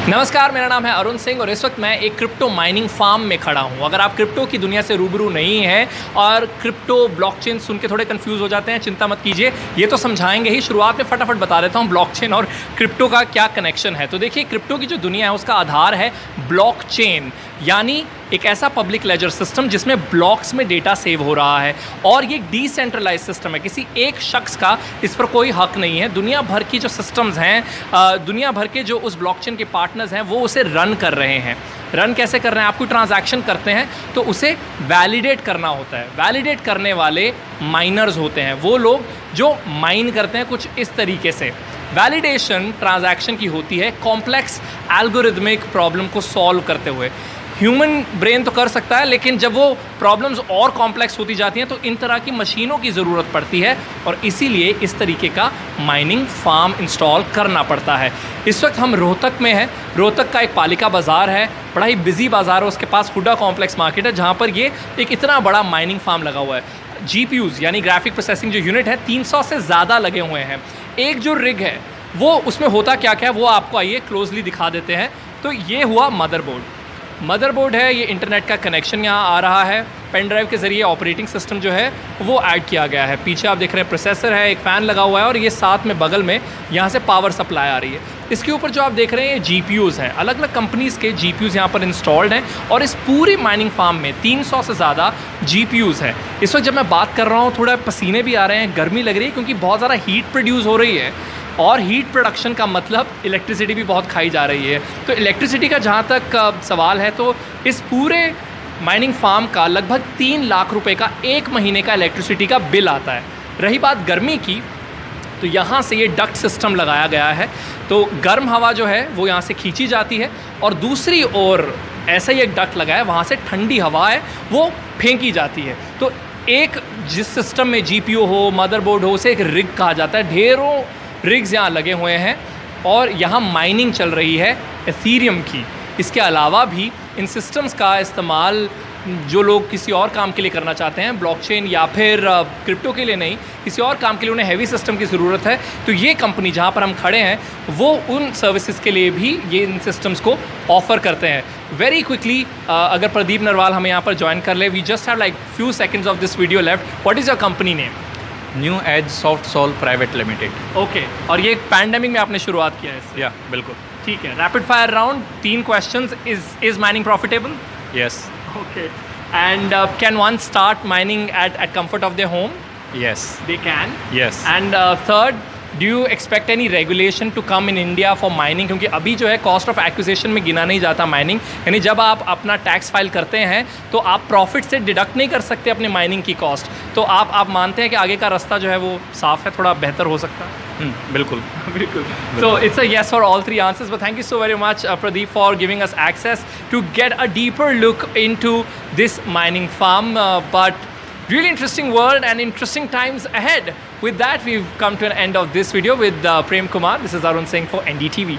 नमस्कार, मेरा नाम है अरुण सिंह और इस वक्त मैं एक क्रिप्टो माइनिंग फार्म में खड़ा हूं। अगर आप क्रिप्टो की दुनिया से रूबरू नहीं हैं और क्रिप्टो ब्लॉकचेन सुन के थोड़े कंफ्यूज हो जाते हैं, चिंता मत कीजिए, ये तो समझाएंगे ही। शुरुआत में फटाफट बता देता हूं ब्लॉकचेन और क्रिप्टो का क्या कनेक्शन है। तो देखिए, क्रिप्टो की जो दुनिया है उसका आधार है ब्लॉकचेन, यानी एक ऐसा पब्लिक लेजर सिस्टम जिसमें ब्लॉक्स में डेटा सेव हो रहा है और ये डिसेंट्रलाइज सिस्टम है। किसी एक शख्स का इस पर कोई हक नहीं है। दुनिया भर की जो सिस्टम्स हैं, दुनिया भर के जो उस ब्लॉकचेन के पार्टनर्स हैं वो उसे रन कर रहे हैं। रन कैसे कर रहे हैं? आप कोई ट्रांजैक्शन करते हैं तो उसे वैलिडेट करना होता है। वैलिडेट करने वाले माइनर्स होते हैं, वो लोग जो माइन करते हैं कुछ इस तरीके से। वैलिडेशन ट्रांजैक्शन की होती है कॉम्प्लेक्स एल्गोरिथमिक प्रॉब्लम को सॉल्व करते हुए। ह्यूमन ब्रेन तो कर सकता है, लेकिन जब वो प्रॉब्लम्स और कॉम्प्लेक्स होती जाती हैं तो इन तरह की मशीनों की ज़रूरत पड़ती है और इसीलिए इस तरीके का माइनिंग फार्म इंस्टॉल करना पड़ता है। इस वक्त हम रोहतक में हैं। रोहतक का एक पालिका बाज़ार है, बड़ा ही बिजी बाज़ार है। उसके पास हुडा कॉम्प्लेक्स मार्केट है जहाँ पर ये एक इतना बड़ा माइनिंग फार्म लगा हुआ है। GPUs यानी ग्राफिक प्रोसेसिंग जो यूनिट है 300 से ज़्यादा लगे हुए हैं। एक जो रिग है वो उसमें होता क्या क्या है वो आपको आइए क्लोजली दिखा देते हैं। तो ये हुआ मदरबोर्ड है, ये इंटरनेट का कनेक्शन यहाँ आ रहा है। पेन ड्राइव के ज़रिए ऑपरेटिंग सिस्टम जो है वो ऐड किया गया है। पीछे आप देख रहे हैं प्रोसेसर है, एक फ़ैन लगा हुआ है और ये साथ में बगल में यहाँ से पावर सप्लाई आ रही है। इसके ऊपर जो आप देख रहे हैं ये GPUs हैं, अलग अलग कंपनीज़ के GPUs यहाँ पर इंस्टॉल्ड हैं और इस पूरी माइनिंग फार्म में 300 से ज़्यादा GPUs हैं। इस वक्त जब मैं बात कर रहा हूँ थोड़ा पसीने भी आ रहे हैं, गर्मी लग रही है क्योंकि बहुत ज़्यादा हीट प्रोड्यूस हो रही है और हीट प्रोडक्शन का मतलब इलेक्ट्रिसिटी भी बहुत खाई जा रही है। तो इलेक्ट्रिसिटी का जहाँ तक सवाल है तो इस पूरे माइनिंग फार्म का लगभग 3 लाख रुपए का एक महीने का इलेक्ट्रिसिटी का बिल आता है। रही बात गर्मी की, तो यहाँ से ये डक्ट सिस्टम लगाया गया है, तो गर्म हवा जो है वो यहाँ से खींची जाती है और दूसरी ओर ऐसा ही एक डक्ट लगा है, वहाँ से ठंडी हवा है वो फेंकी जाती है। तो एक जिस सिस्टम में GPU हो, मदरबोर्ड हो, उसे एक रिग कहा जाता है। ढेरों रिग्स यहाँ लगे हुए हैं और यहाँ माइनिंग चल रही है एथीरियम की। इसके अलावा भी इन सिस्टम्स का इस्तेमाल जो लोग किसी और काम के लिए करना चाहते हैं, ब्लॉकचेन या फिर क्रिप्टो के लिए नहीं, किसी और काम के लिए उन्हें हैवी सिस्टम की ज़रूरत है, तो ये कंपनी जहाँ पर हम खड़े हैं वो उन सर्विसेज के लिए भी ये इन सिस्टम्स को ऑफ़र करते हैं। वेरी क्विकली अगर प्रदीप नरवाल हमें यहाँ पर ज्वाइन कर ले, we just have like few seconds of this video left. What is your company name? New Age Soft Sol Private Limited. Okay, और ये पैंडेमिक में आपने शुरुआत किया है इससे? या बिल्कुल। ठीक है, rapid fire round, 3 questions. Is mining profitable? Yes. Okay, and can one start mining at comfort of their home? Yes they can. Yes. And third, do you expect any regulation to come in India for mining? क्योंकि अभी जो है cost of acquisition में गिना नहीं जाता mining, यानी जब आप अपना टैक्स फाइल करते हैं तो आप प्रॉफिट से डिडक्ट नहीं कर सकते अपने माइनिंग की कॉस्ट। तो आप मानते हैं कि आगे का रास्ता जो है वो साफ है, थोड़ा बेहतर हो सकता है? बिल्कुल बिल्कुल। So it's a yes for all 3 answers, but thank you so very much, Pradeep, for giving us access to get a deeper look into this mining farm. But really interesting world and interesting times ahead. With that, we've come to an end of this video with Prem Kumar. This is Arun Singh for NDTV.